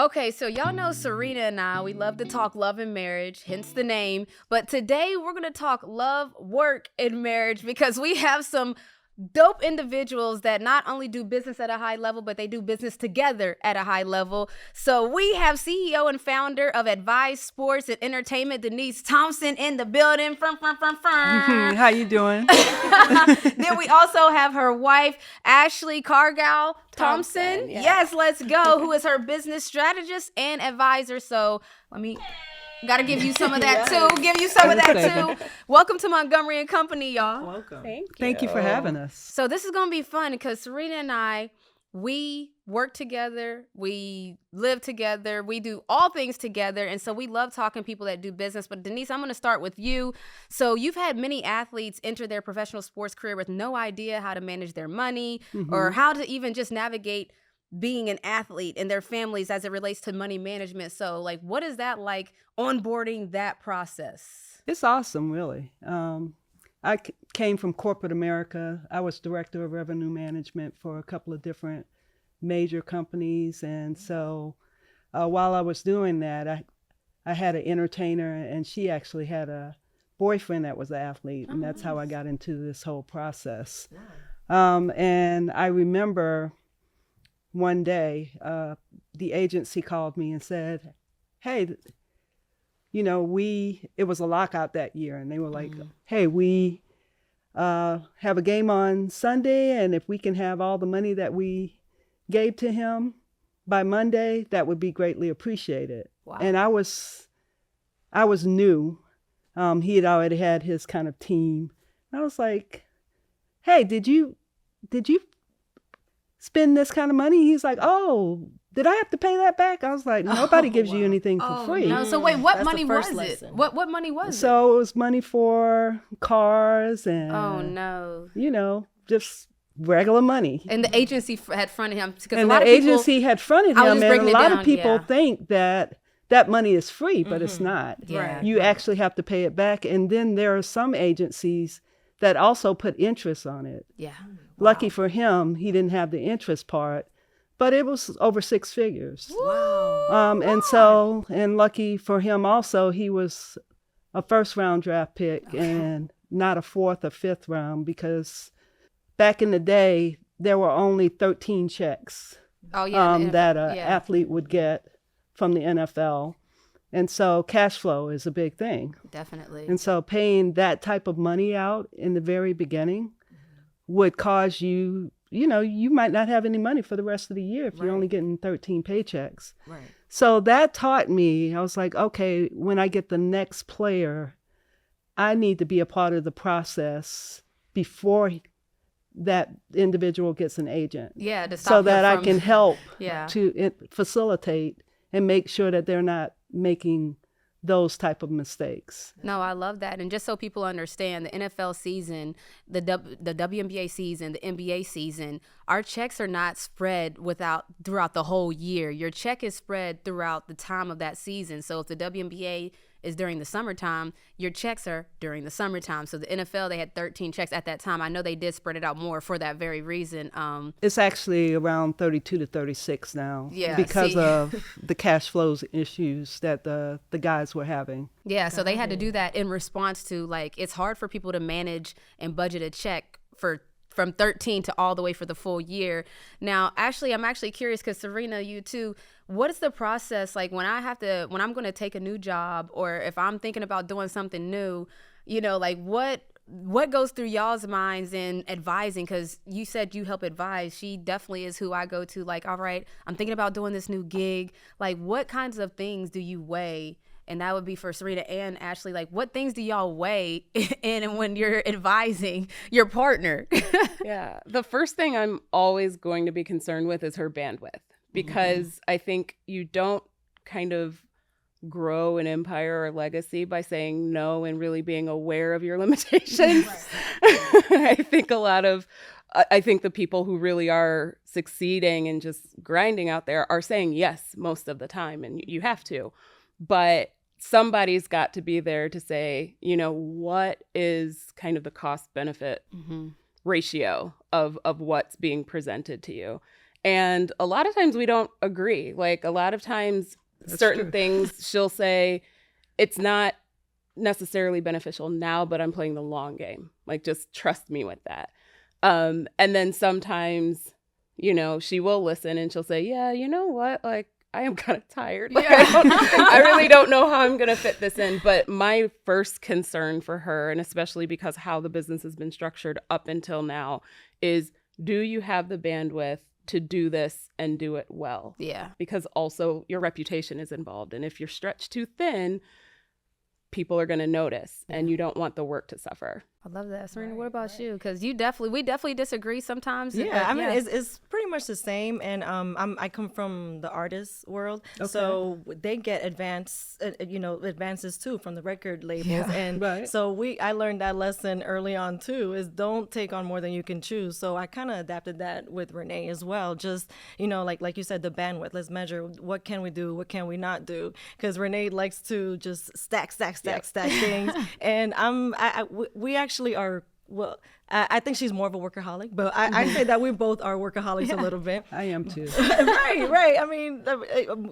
Okay, so y'all know Sirena and I, we love to talk love and marriage, hence the name. But today we're going to talk love, work, and marriage because we have some dope individuals that not only do business at a high level, but they do business together at a high level. So we have CEO and founder of Advise Sports and Entertainment, Denise Thompson, in the building. How you doing? Then we also have her wife, Ashley Cargle-Thompson. Yeah. Yes, let's go. Who is her business strategist and advisor. So gotta give you some of that too. Give you some of that too. Welcome to Montgomery Company, y'all. Welcome. Thank you for having us. So this is gonna be fun because Sirena and I, we work together, we live together, we do all things together, and so we love talking to people that do business. But Denise, I'm gonna start with you. So you've had many athletes enter their professional sports career with no idea how to manage their money or how to even just navigate being an athlete and their families as it relates to money management. So what is that like onboarding that process? It's awesome, really. I came from corporate America. I was director of revenue management for a couple of different major companies. And so while I was doing that, I had an entertainer, and she actually had a boyfriend that was an athlete. And that's how I got into this whole process. Wow. And I remember one day, the agency called me and said, hey, it was a lockout that year. And they were like, hey, we have a game on Sunday. And if we can have all the money that we gave to him by Monday, that would be greatly appreciated. Wow. And I was new. He had already had his kind of team. And I was like, hey, did you spend this kind of money? He's like, oh, did I have to pay that back? I was like, nobody gives you anything for free. No. So wait, what money was it? What money was it? So it was money for cars and just regular money. And the agency had fronted him. And the agency had fronted him, and a lot of people think that money is free, but it's not. Yeah. You actually have to pay it back. And then there are some agencies that also put interest on it. Yeah. Lucky for him, he didn't have the interest part, but it was over six figures. Wow. And lucky for him also, he was a first round draft pick and not a fourth or fifth round, because back in the day, there were only 13 checks that an athlete would get from the NFL. And so cash flow is a big thing. Definitely. And so paying that type of money out in the very beginning would cause you might not have any money for the rest of the year if you're only getting 13 paychecks. Right. So that taught me, I was like, okay, when I get the next player, I need to be a part of the process before that individual gets an agent. Yeah, to stop so that I can help to facilitate and make sure that they're not making those type of mistakes. No, I love that. And just so people understand, the NFL season, the WNBA season, the NBA season, our checks are not spread throughout the whole year. Your check is spread throughout the time of that season. So if the WNBA is during the summertime, your checks are during the summertime. So the NFL, they had 13 checks at that time. I know they did spread it out more for that very reason. It's actually around 32 to 36 now because of the cash flows issues that the guys were having. Yeah, so they had to do that in response to, it's hard for people to manage and budget a check from 13 to all the way for the full year. Now, Ashley, I'm actually curious because Sirena, you too, what is the process like when I'm going to take a new job, or if I'm thinking about doing something new, what goes through y'all's minds in advising? Because you said you help advise. She definitely is who I go to. All right, I'm thinking about doing this new gig. What kinds of things do you weigh? And that would be for Sirena and Ashley. What things do y'all weigh in when you're advising your partner? Yeah. The first thing I'm always going to be concerned with is her bandwidth, because I think you don't kind of grow an empire or legacy by saying no and really being aware of your limitations. I think the people who really are succeeding and just grinding out there are saying yes most of the time, and you have to. But somebody's got to be there to say, what is kind of the cost benefit ratio of what's being presented to you. And a lot of times we don't agree. Like a lot of times certain things she'll say, it's not necessarily beneficial now, but I'm playing the long game. Like, just trust me with that. And then sometimes, you know, she will listen and she'll say, yeah, you know what? Like, I am kind of tired. Like, I really don't know how I'm going to fit this in. But my first concern for her, and especially because how the business has been structured up until now, is do you have the bandwidth to do this and do it well? Yeah. Because also your reputation is involved. And if you're stretched too thin, people are going to notice, and you don't want the work to suffer. I love that. Sirena, what about you? Because we definitely disagree sometimes. Yeah, I mean, it's pretty much the same. And I come from the artist world, so they get advances too from the record labels. And so I learned that lesson early on too, is don't take on more than you can choose. So I kind of adapted that with Renee as well. Just, you know, like you said, the bandwidth. Let's measure what can we do, what can we not do. Because Renee likes to just stack things, and we actually are. Well, I think she's more of a workaholic, but I say that we both are workaholics a little bit. I am too. Right. I mean,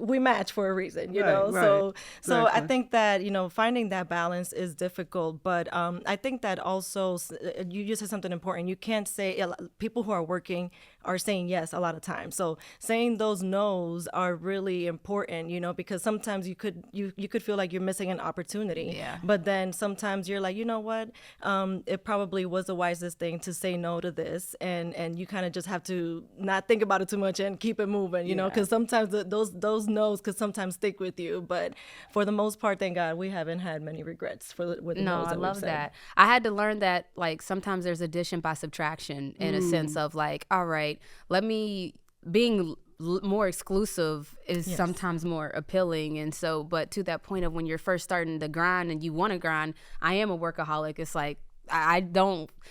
we match for a reason, you know. So exactly. I think that, you know, finding that balance is difficult, but I think that also you just said something important. You can't say, people who are working are saying yes a lot of times. So saying those no's are really important, you know, because sometimes you could feel like you're missing an opportunity. Yeah. But then sometimes you're like, you know what, it probably was the wisest thing to say no to this, and you kind of just have to not think about it too much and keep it moving, you know, because sometimes those no's could sometimes stick with you. But for the most part, thank God, we haven't had many regrets with the no's. I love that. I had to learn that, like, sometimes there's addition by subtraction in a sense of like, all right, being more exclusive is sometimes more appealing. And so, but to that point of when you're first starting to grind and you want to grind, I am a workaholic. It's like,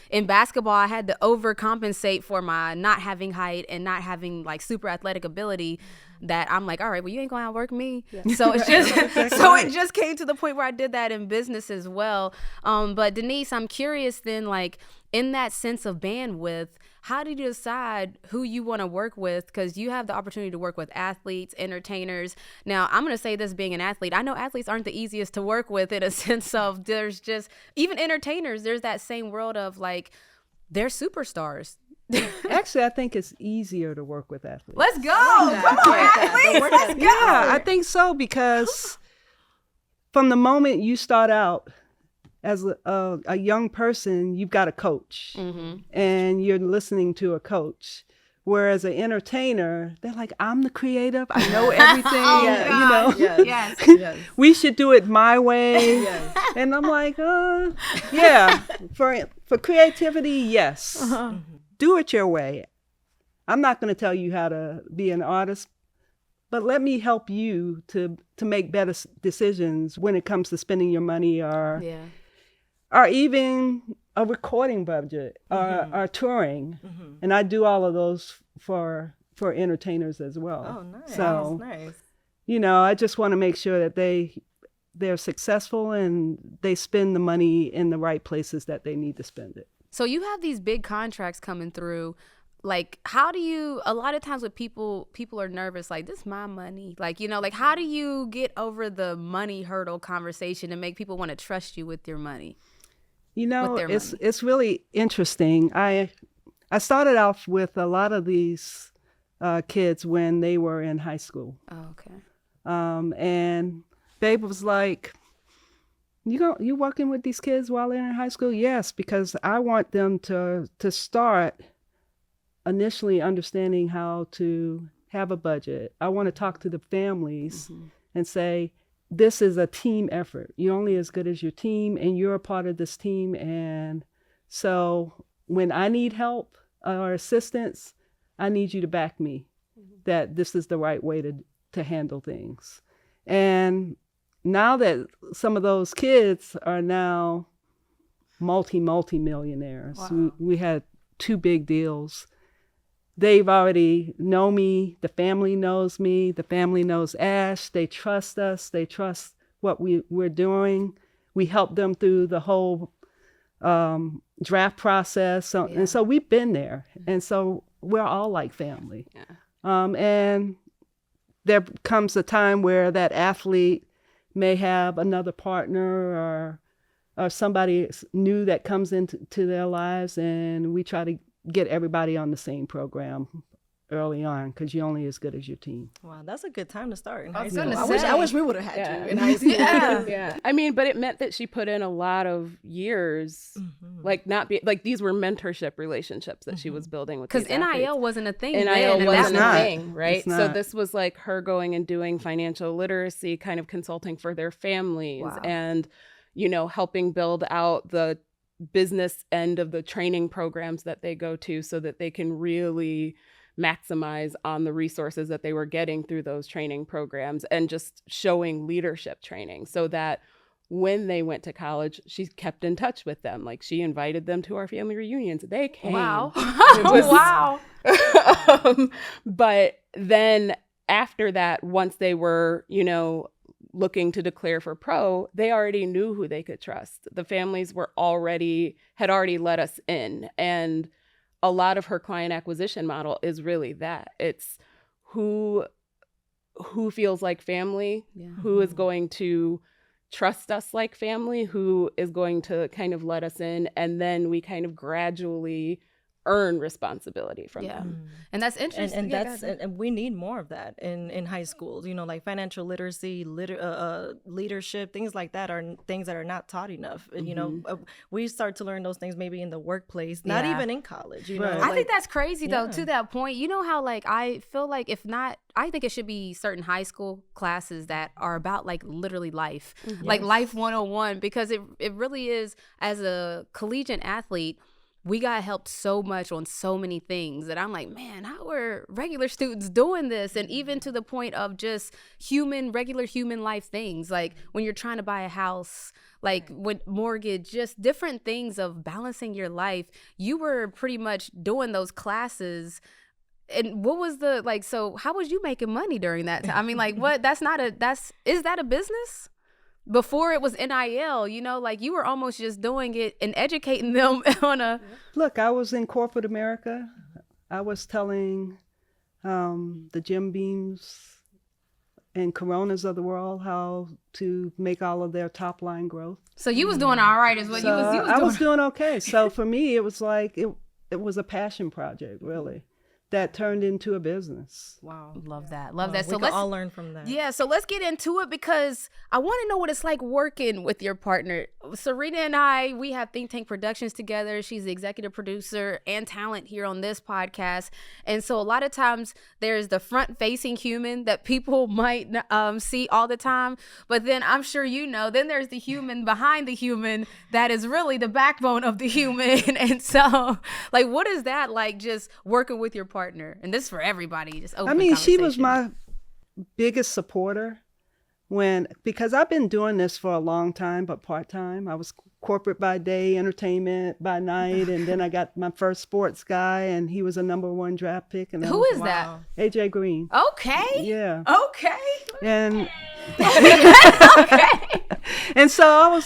in basketball, I had to overcompensate for my not having height and not having like super athletic ability, that I'm like, all right, well, you ain't gonna outwork me. So it's just, it just came to the point where I did that in business as well. But Denise, I'm curious then, like, in that sense of bandwidth, how did you decide who you want to work with? Because you have the opportunity to work with athletes, entertainers. Now, I'm going to say this, being an athlete, I know athletes aren't the easiest to work with, in a sense of there's just, even entertainers, there's that same world of like, they're superstars. Actually, I think it's easier to work with athletes. Let's go. Come on, athletes. Let's go. Yeah, I think so, because from the moment you start out as a young person, you've got a coach, and you're listening to a coach. Whereas an entertainer, they're like, I'm the creative. I know everything. You know, Yes. we should do it my way. And I'm like, yeah, for creativity, yes. Do it your way. I'm not going to tell you how to be an artist, but let me help you to make better decisions when it comes to spending your money, or even a recording budget, or touring. And I do all of those for entertainers as well. Oh, nice. So, nice. You know, I just want to make sure that they're successful and they spend the money in the right places that they need to spend it. So you have these big contracts coming through. Like, how do you, a lot of times with people are nervous, like, this is my money. Like, you know, like, how do you get over the money hurdle conversation and make people want to trust you with your money? You know, it's really interesting. I started off with a lot of these kids when they were in high school. Oh, okay. And Babe was like, you working with these kids while they're in high school? Yes, because I want them to start initially understanding how to have a budget. I want to talk to the families and say, this is a team effort. You're only as good as your team, and you're a part of this team. And so when I need help or assistance, I need you to back me that this is the right way to handle things. And now that some of those kids are now multi-millionaires, we had 2 big deals. They've already know me. The family knows me. The family knows Ash. They trust us. They trust what we're doing. We help them through the whole draft process. And so we've been there. And so we're all like family. And there comes a time where that athlete may have another partner or somebody new that comes into their lives, and we try to get everybody on the same program early on, because you're only as good as your team. Wow, that's a good time to start in I high was school. gonna say. I wish we would have had you in high school. Yeah. I mean, but it meant that she put in a lot of years, these were mentorship relationships that she was building with. Because NIL NIL wasn't a thing. NIL wasn't a thing, right? It's not. So this was like her going and doing financial literacy kind of consulting for their families and, helping build out the business end of the training programs that they go to so that they can really maximize on the resources that they were getting through those training programs, and just showing leadership training so that when they went to college, she kept in touch with them. Like, she invited them to our family reunions. They came. Wow. Wow. But then after that, once they were, looking to declare for pro, they already knew who they could trust. The families had already let us in. And a lot of her client acquisition model is really that. It's who feels like family, who is going to trust us like family, who is going to kind of let us in, and then we kind of gradually earn responsibility from them. And that's interesting. And we need more of that in high schools. Like financial literacy, leadership, things like that are things that are not taught enough. We start to learn those things maybe in the workplace, not even in college. I think that's crazy though. To that point, how I feel like if not, I think it should be certain high school classes that are about like literally life, like life 101, because it really is. As a collegiate athlete, we got helped so much on so many things that I'm like, man, how are regular students doing this? And even to the point of just regular human life things, like when you're trying to buy a house, like with mortgage, just different things of balancing your life. You were pretty much doing those classes. And what was so how was you making money during that time? I mean, like, what? Is that a business? Before it was NIL, you were almost just doing it and educating them on a... Look, I was in corporate America. I was telling the Jim Beams and Coronas of the world how to make all of their top line growth. So you was doing all right is what you was doing. I was doing okay. So for me, it was like, it was a passion project, really, that turned into a business. Wow. Love that. So let's all learn from that. Yeah. So let's get into it, because I want to know what it's like working with your partner. Sirena and I, we have Think Tank Productions together. She's the executive producer and talent here on this podcast. And so a lot of times there's the front facing human that people might see all the time. But then I'm sure then there's the human behind the human that is really the backbone of the human. And so like, what is that like, just working with your partner? And this is for everybody, just open she was my biggest supporter because I've been doing this for a long time, but part-time. I was corporate by day, entertainment by night, and then I got my first sports guy, and he was a #1 draft pick. And who is that? AJ Green. Okay. Yeah. Okay. And okay. And so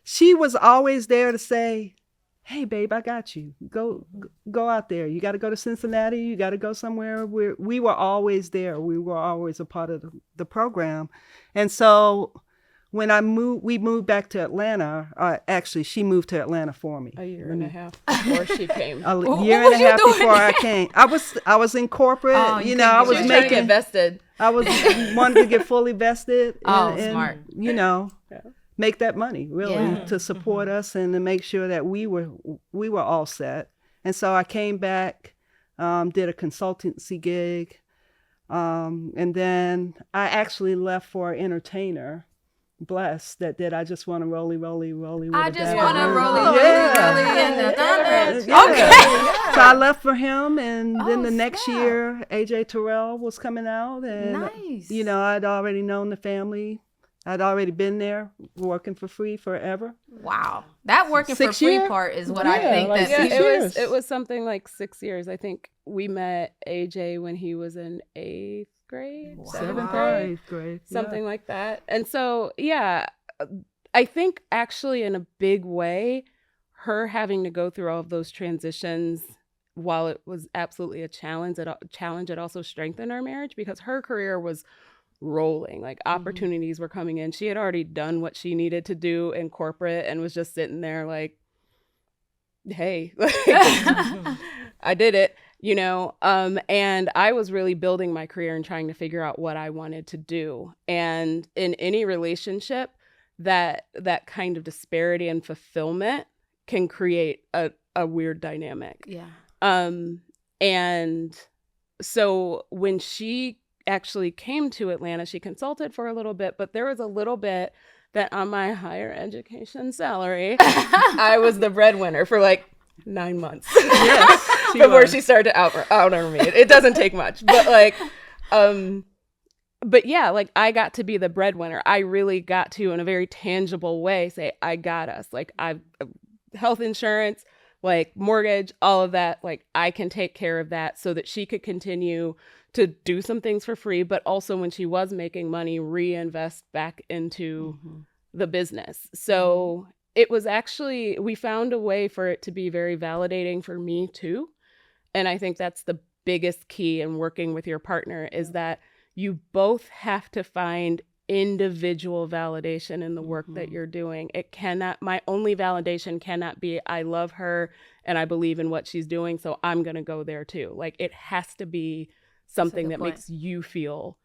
she was always there to say, hey, babe, I got you. Go out there. You got to go to Cincinnati. You got to go somewhere. We were always there. We were always a part of the program. And so when we moved back to Atlanta, actually, she moved to Atlanta for me. A year and a half before she came. A year and a half before I came. I was in corporate. I was trying to get vested. I was wanted to get fully vested. Smart. Make that money really to support us and to make sure that we were all set. And so I came back, did a consultancy gig, and then I actually left for an entertainer. Blessed that did I just want to rolly. I just want to rolly in the thunder. Okay. So I left for him, and then the next year, AJ Terrell was coming out, and nice. I'd already known the family. I'd already been there working for free forever. Wow. That working for free part is what I think it was something like 6 years. I think we met AJ when he was in 8th grade, Wow. 7th grade, 8th grade, something like that. And so, I think actually in a big way, her having to go through all of those transitions while it was absolutely a challenge, it also strengthened our marriage because her career was rolling. Like opportunities were coming in. She had already done what she needed to do in corporate and was just sitting there like, hey, I did it, you know? And I was really building my career and trying to figure out what I wanted to do. And in any relationship, that kind of disparity and fulfillment can create a weird dynamic. Yeah. And so when she actually came to Atlanta, she consulted for a little bit, but there was a little bit that on my higher education salary, I was the breadwinner for like 9 months before she started to out-earn me. It doesn't take much, but like, but yeah, like I got to be the breadwinner. I really got to, in a very tangible way, say, I got us. Like I've health insurance, like mortgage, all of that. Like I can take care of that so that she could continue to do some things for free, but also when she was making money, reinvest back into the business. So it was actually, we found a way for it to be very validating for me too. And I think that's the biggest key in working with your partner is that you both have to find individual validation in the work that you're doing. It cannot, my only validation cannot be, I love her and I believe in what she's doing, so I'm going to go there too. Like it has to be something that makes you feel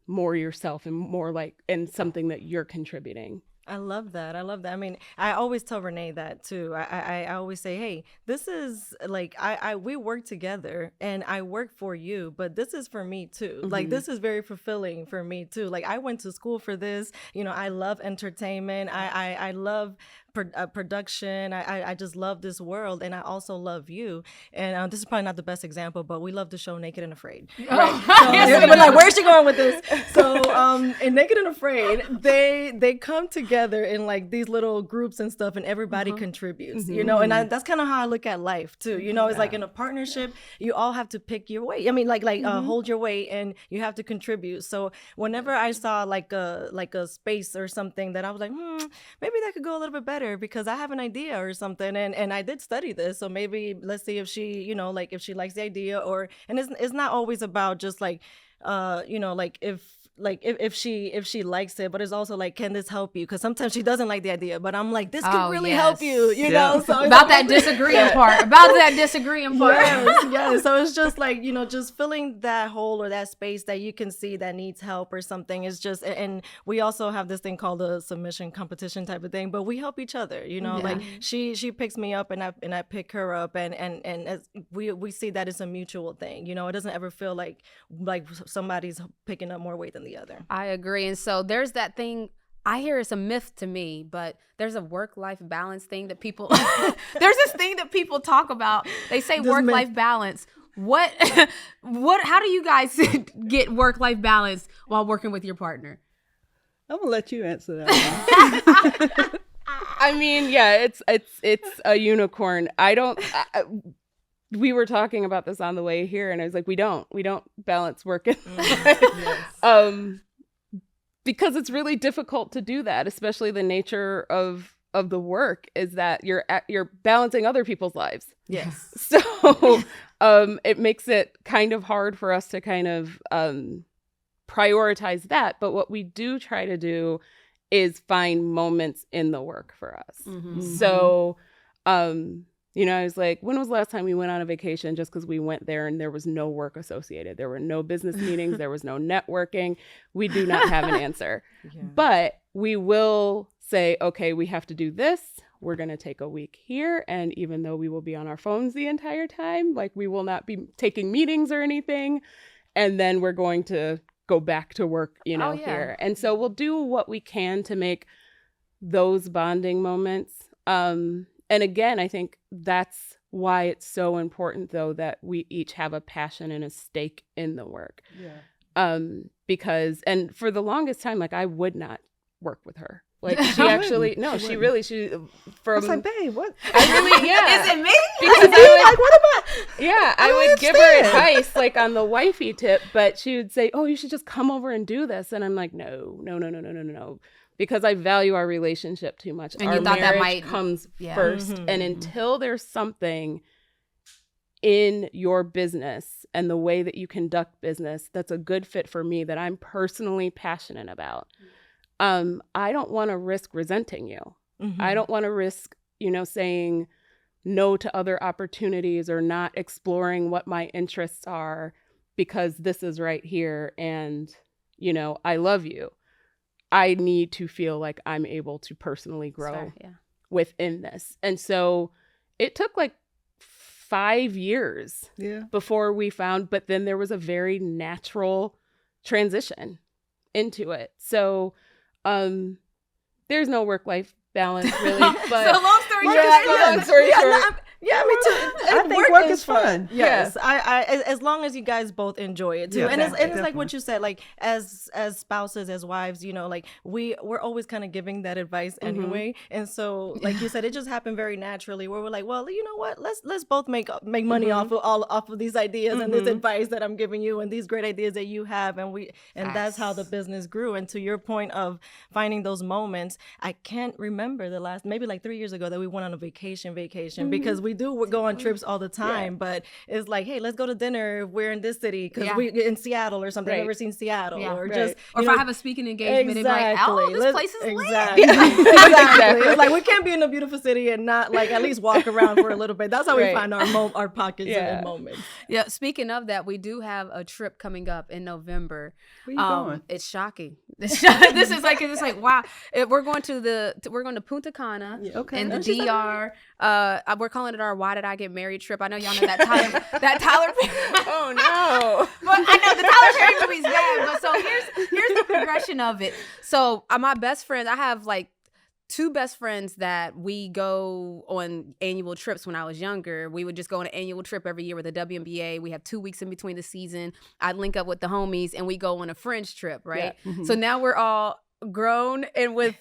more yourself and more like, and something that you're contributing. I love that. I mean, I always tell Renee that too. I always say, hey, this is like, we work together and I work for you, but this is for me too. Like, this is very fulfilling for me too. Like I went to school for this, you know, I love entertainment. I love production. I just love this world, and I also love you. And this is probably not the best example, but we love the show Naked and Afraid. Right? So, but like, where's she going with this? So in Naked and Afraid, they come together in like these little groups and stuff, and everybody contributes. You know, and that's kind of how I look at life too. You know, it's like in a partnership, you all have to pick your weight. I mean, like hold your weight, and you have to contribute. So whenever I saw like a space or something that I was like, maybe that could go a little bit better, because I have an idea or something, and I did study this, so maybe let's see if she, you know, like if she likes the idea, or, and it's not always about just like you know, like if she likes it, but it's also like, can this help you? Because sometimes she doesn't like the idea, but I'm like, this could really help you, you know? So about that disagreeing part. Yes. So it's just like, you know, just filling that hole or that space that you can see that needs help or something. Is just, and we also have this thing called a submission competition type of thing, but we help each other, you know, like she picks me up and I pick her up, and as we see that it's a mutual thing, you know. It doesn't ever feel like somebody's picking up more weight than the other. I agree. And so there's that thing, I hear it's a myth to me, but there's a work-life balance thing that people, there's this thing that people talk about. They say work-life balance. What, how do you guys get work-life balance while working with your partner? I'm gonna let you answer that. I mean, yeah, it's a unicorn. We were talking about this on the way here, and I was like, we don't balance work and life. Because it's really difficult to do that, especially the nature of the work is that you're balancing other people's lives. Yes. So it makes it kind of hard for us to kind of prioritize that. But what we do try to do is find moments in the work for us. So you know, I was like, when was the last time we went on a vacation just because we went there and there was no work associated? There were no business meetings. There was no networking. We do not have an answer. But we will say, okay, we have to do this. We're going to take a week here. And even though we will be on our phones the entire time, like we will not be taking meetings or anything. And then we're going to go back to work, you know, here. And so we'll do what we can to make those bonding moments. And again, I think that's why it's so important, though, that we each have a passion and a stake in the work. Because, and for the longest time, like I would not work with her. Like she actually, no, she really, from. I was like, babe, what? I really, yeah. Is it me? Because like, what am I? Yeah, I would give her advice like on the wifey tip, but she would say, oh, you should just come over and do this. And I'm like, no. Because I value our relationship too much. And our you thought marriage that might comes first. And until there's something in your business and the way that you conduct business that's a good fit for me, that I'm personally passionate about, I don't want to risk resenting you. I don't want to risk, saying no to other opportunities or not exploring what my interests are because this is right here and, I love you. I need to feel like I'm able to personally grow within this. And so it took like 5 years before we found, but then there was a very natural transition into it. So there's no work-life balance really. But so long story short. Yeah, me too. I think work is fun. Yes, I as long as you guys both enjoy it too. Yeah, and it's like what you said, like as spouses, as wives, like we're always kind of giving that advice anyway. And so, like you said, it just happened very naturally where we're like, well, you know what? Let's both make money off of these ideas and this advice that I'm giving you and these great ideas that you have, and that's how the business grew. And to your point of finding those moments, I can't remember the last, maybe like 3 years ago, that we went on a vacation because we're go on trips all the time, but it's like, hey, let's go to dinner if we're in this city because we in Seattle or something. I've never seen Seattle or just, or if I have a speaking engagement, it's like, oh, this place is lit. Exactly. It's like we can't be in a beautiful city and not like at least walk around for a little bit. That's how we find our pockets and moments. Yeah. Speaking of that, we do have a trip coming up in November. Where you going? It's shocking. This is like, it's like, wow. We're going to Punta Cana in the DR. We're calling it our Why Did I Get Married trip. I know y'all know that Tyler Perry. Oh no. But I know the Tyler Perry movie's bad. But so here's the progression of it. So my best friends, I have like 2 best friends that we go on annual trips. When I was younger, we would just go on an annual trip every year with the WNBA. We have 2 weeks in between the season. I'd link up with the homies and we go on a French trip, right? Yeah. So now we're all grown and we'd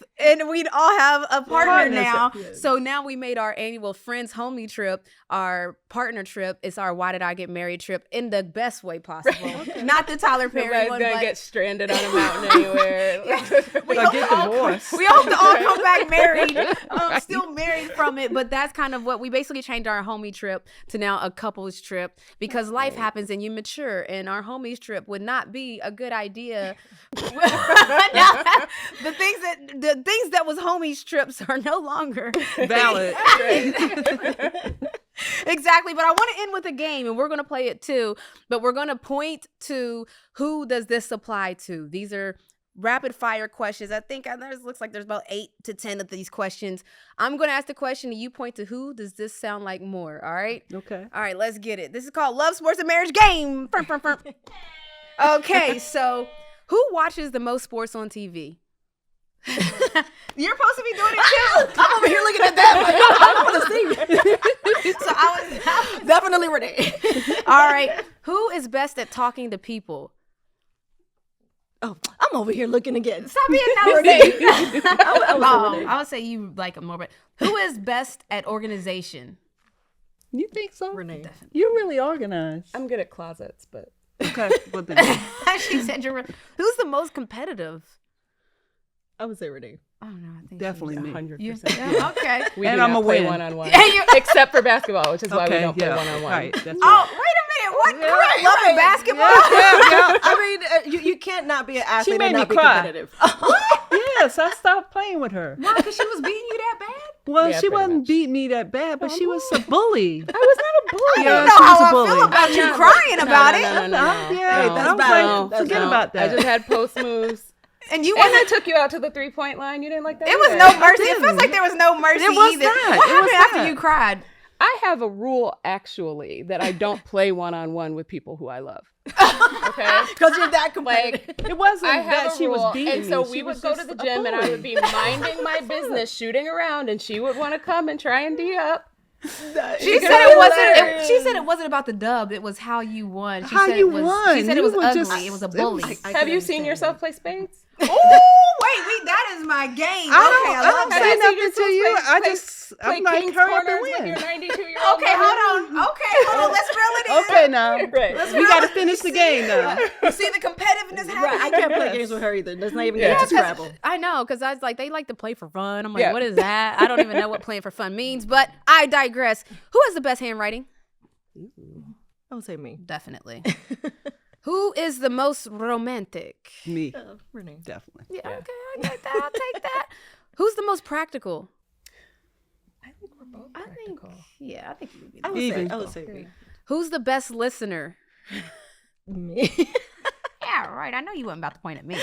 all have a partner now. So now we made our annual friends homie trip our partner trip. It's our Why Did I Get Married trip in the best way possible. Not the Tyler Perry one, gonna get stranded on a mountain anywhere. We hope to all come back married, still married from it. But that's kind of what we basically changed our homie trip to now a couples trip because life happens and you mature, and our homies trip would not be a good idea. The things that was homies trips are no longer valid. Exactly. But I want to end with a game, and we're going to play it too. But we're going to point to who does this apply to. These are rapid fire questions. I think looks like there's about 8 to 10 of these questions. I'm going to ask the question and you point to who does this sound like more. All right. Okay. All right. Let's get it. This is called Love, Sports, and Marriage Game. Okay. So who watches the most sports on TV? You're supposed to be doing it too. I'm over here looking at that. I want to see. So I was definitely Renee. All right. Who is best at talking to people? Oh, I'm over here looking again. Stop being nosy. I would say you like it more, but who is best at organization? You think so? Renee. Definitely. You're really organized. I'm good at closets, but okay. Well, she said who's the most competitive? I would say Renee. Oh no, I think definitely me. 100%. Yeah, okay. We and do I'm not a play win. one-on-one, except for basketball, which is why we don't play one-on-one. Right. That's Oh, right. wait a minute. What? Correct. Loving basketball? Yeah. I mean, you can't not be an athlete and not be competitive. Yes, I stopped playing with her. Why? Because she was beating you that bad? Well, she wasn't beating me that bad, but she was a bully. I was not a bully. I don't know how I feel about you crying about it. That's bad. Forget about that. I just had post moves. And I took you out to the 3-point line. You didn't like that? It was no mercy. It feels like there was no mercy either. What happened after you cried? I have a rule, actually, that I don't play one-on-one with people who I love. Okay? Because you're that competitive. It wasn't that she was beating me. And so we would go to the gym, and I would be minding my business, shooting around, and she would want to come and try and D up. She said it wasn't about the dub. It was how you won. She said it was ugly. It was a bully. Have you seen yourself play spades? Oh, wait, that is my game. I don't say nothing to you. I'm like, hurry up and win. Okay, hold on. Let's reel it in. Okay, now. We got to finish the game now. You see the competitiveness happening? Right, I can't play games with her either. Let's not even get to Scrabble. I know, because I was like, they like to play for fun. I'm like, what is that? I don't even know what playing for fun means, but I digress. Who has the best handwriting? I would say me. Definitely. Who is the most romantic? Me. Renee. Definitely. Yeah, okay, I take that. I'll take that. Who's the most practical? I think we're both I think, practical. I think you would be. I would say me. Who's the best listener? Me. Yeah, right. I know you weren't about to point at me.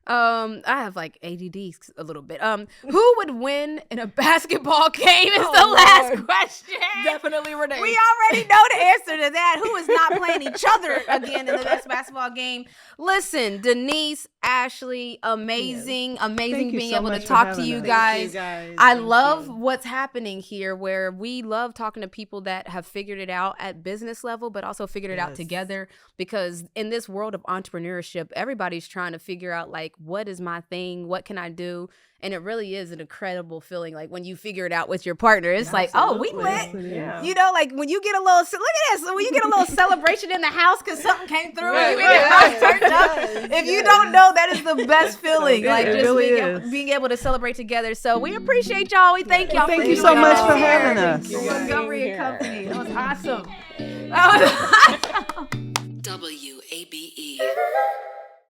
I have like ADD a little bit. Who would win in a basketball game is the last question. Definitely Renee. We already know the answer to that. Who is not playing each other again in the next basketball game? Listen, Denise, Ashley, amazing being able to talk to you guys. I love what's happening here, where we love talking to people that have figured it out at business level, but also figured it out together, because in this world of entrepreneurship, everybody's trying to figure out, like, what is my thing? What can I do? And it really is an incredible feeling, like when you figure it out with your partner. It's like, oh, we lit. Yeah. You know, like when you get a little, look at this, when you get a little celebration in the house because something came through and you get your house turned up. If you don't know, that is the best feeling. Like just really being able to celebrate together. So we appreciate y'all. We thank y'all. Thank you so much for having us. Montgomery Co. That was awesome. WABE.